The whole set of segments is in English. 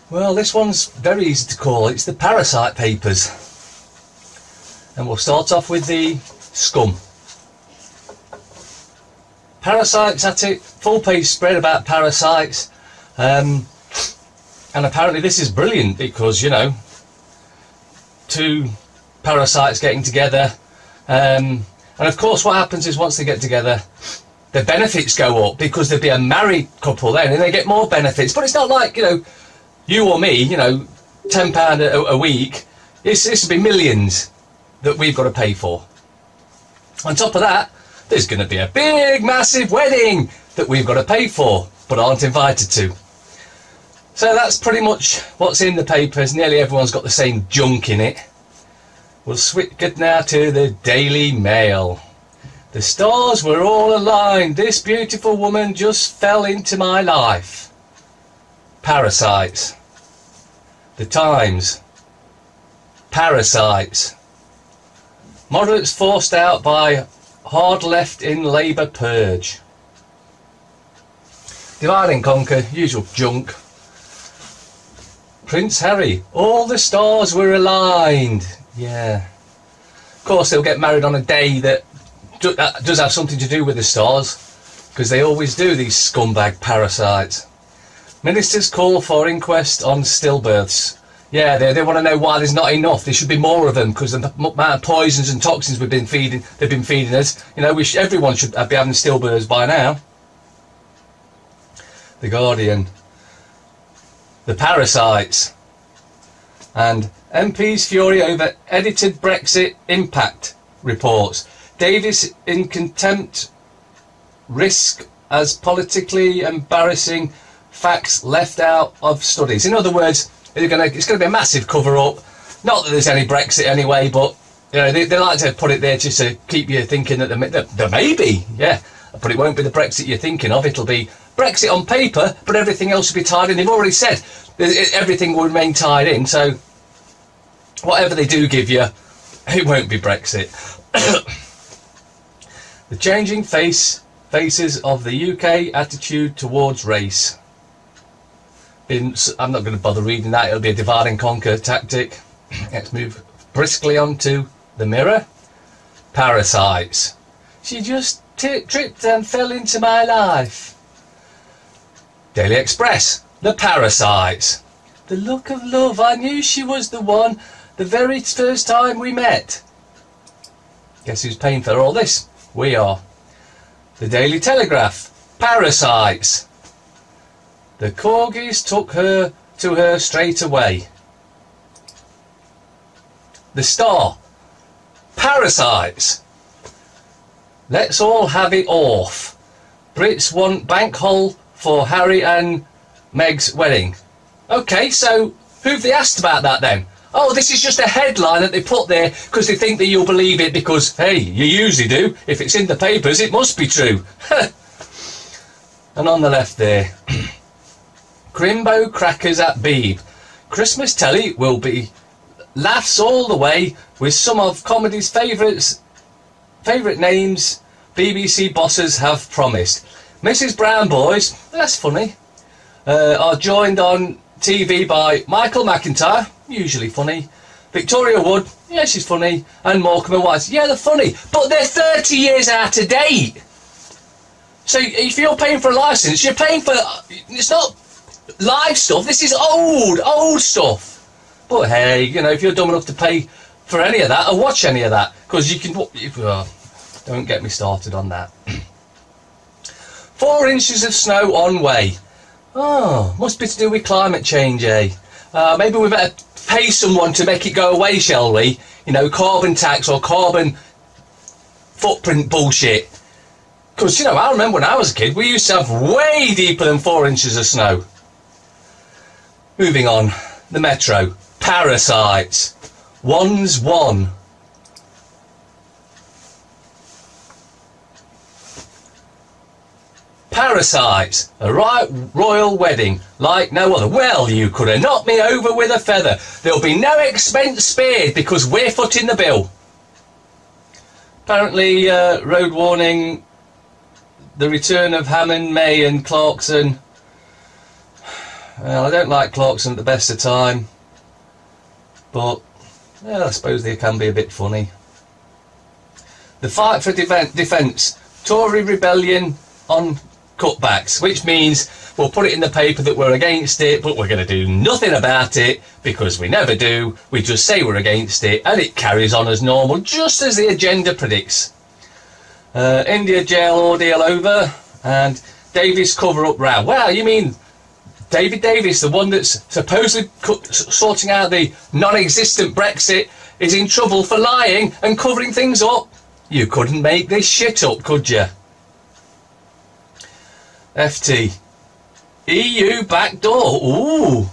Well, this one's very easy to call. It's the Parasite Papers. And we'll start off with the scum. Parasites at it, full page spread about parasites. And apparently this is brilliant because, you know, two parasites getting together. And of course what happens is once they get together, the benefits go up because there'd be a married couple then and they get more benefits. But it's not like, you know, you or me, you know, £10 a week. This would be millions that we've got to pay for. On top of that, there's going to be a big, massive wedding that we've got to pay for, but aren't invited to. So that's pretty much what's in the papers. Nearly everyone's got the same junk in it. We'll switch good now to the Daily Mail. The stars were all aligned. This beautiful woman just fell into my life. Parasites. The Times. Parasites. Moderates forced out by hard left in Labour purge. Divide and conquer, usual junk. Prince Harry, all the stars were aligned. Yeah. Of course they'll get married on a day that does have something to do with the stars, because they always do, these scumbag parasites. Ministers call for inquest on stillbirths. Yeah, they want to know why there's not enough. There should be more of them because the amount of poisons and toxins they've been feeding us. You know, everyone should be having stillbirths by now. The Guardian. The parasites. And MPs fury over edited Brexit impact reports. Davis in contempt. Risk as politically embarrassing facts left out of studies. In other words, it's going to be a massive cover-up. Not that there's any Brexit anyway, but you know they like to put it there just to keep you thinking that there may be, yeah. But it won't be the Brexit you're thinking of. It'll be Brexit on paper, but everything else will be tied in. They've already said everything will remain tied in. So whatever they do give you, it won't be Brexit. The changing faces of the UK attitude towards race. I'm not going to bother reading that. It'll be a divide and conquer tactic. Let's move briskly on to the Mirror. Parasites. She just tripped and fell into my life. Daily Express. The Parasites. The look of love. I knew she was the one the very first time we met. Guess who's paying for all this? We are. The Daily Telegraph. Parasites. The corgis took her to her straight away. The Star. Parasites. Let's all have it off. Brits want bank hole for Harry and Meg's wedding. Okay, so who've they asked about that then? Oh, this is just a headline that they put there because they think that you'll believe it because, hey, you usually do. If it's in the papers, it must be true. And on the left there... Crimbo crackers at Beeb. Christmas telly will be laughs all the way with some of comedy's favourite names BBC bosses have promised. Mrs Brown Boys, that's funny, are joined on TV by Michael McIntyre, usually funny, Victoria Wood, yeah, she's funny, and Morecambe and Wise, yeah, they're funny, but they're 30 years out of date. So if you're paying for a licence, you're paying for... It's not... live stuff, this is old stuff. But hey, you know, if you're dumb enough to pay for any of that or watch any of that, because you can... don't get me started on that. 4 inches of snow on way. Oh, must be to do with climate change, eh? Maybe we better pay someone to make it go away, shall we? You know, carbon tax or carbon footprint bullshit. Because, you know, I remember when I was a kid, we used to have way deeper than 4 inches of snow. Moving on, the Metro. Parasites. One's one. Parasites. A royal wedding like no other. Well, you could have knocked me over with a feather. There'll be no expense spared because we're footing the bill. Apparently, road warning, the return of Hammond, May and Clarkson. Well, I don't like Clarkson at the best of time, but yeah, I suppose they can be a bit funny. The fight for defence. Tory rebellion on cutbacks, which means we'll put it in the paper that we're against it, but we're going to do nothing about it, because we never do. We just say we're against it, and it carries on as normal, just as the agenda predicts. India jail ordeal over, and Davis cover-up row. Well, you mean David Davis, the one that's supposedly sorting out the non-existent Brexit, is in trouble for lying and covering things up? You couldn't make this shit up, could you? FT. EU backdoor. Ooh.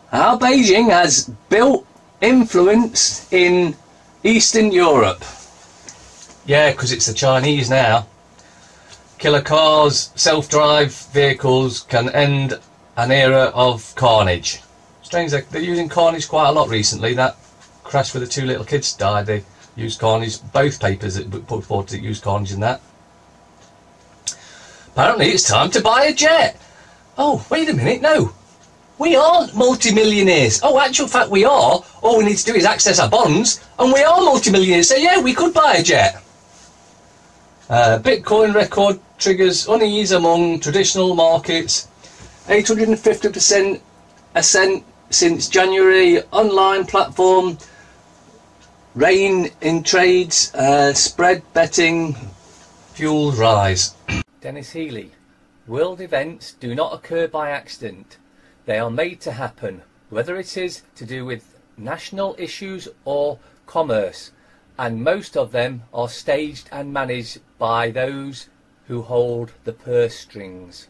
How Beijing has built influence in Eastern Europe. Yeah, because it's the Chinese now. Killer cars, self-drive vehicles can end an era of carnage. Strange, they're using carnage quite a lot recently. That crash where the 2 little kids died, they used carnage. Both papers that put forward to use carnage in that. Apparently it's time to buy a jet. Oh, wait a minute, no. We aren't multi-millionaires. Oh, actual fact we are. All we need to do is access our bonds, and we are multi-millionaires. So yeah, we could buy a jet. Bitcoin record triggers unease among traditional markets. 850% ascent since January. Online platform. Rain in trades. Spread betting. Fuels rise. Dennis Healy. World events do not occur by accident. They are made to happen, whether it is to do with national issues or commerce, and most of them are staged and managed by those who hold the purse strings.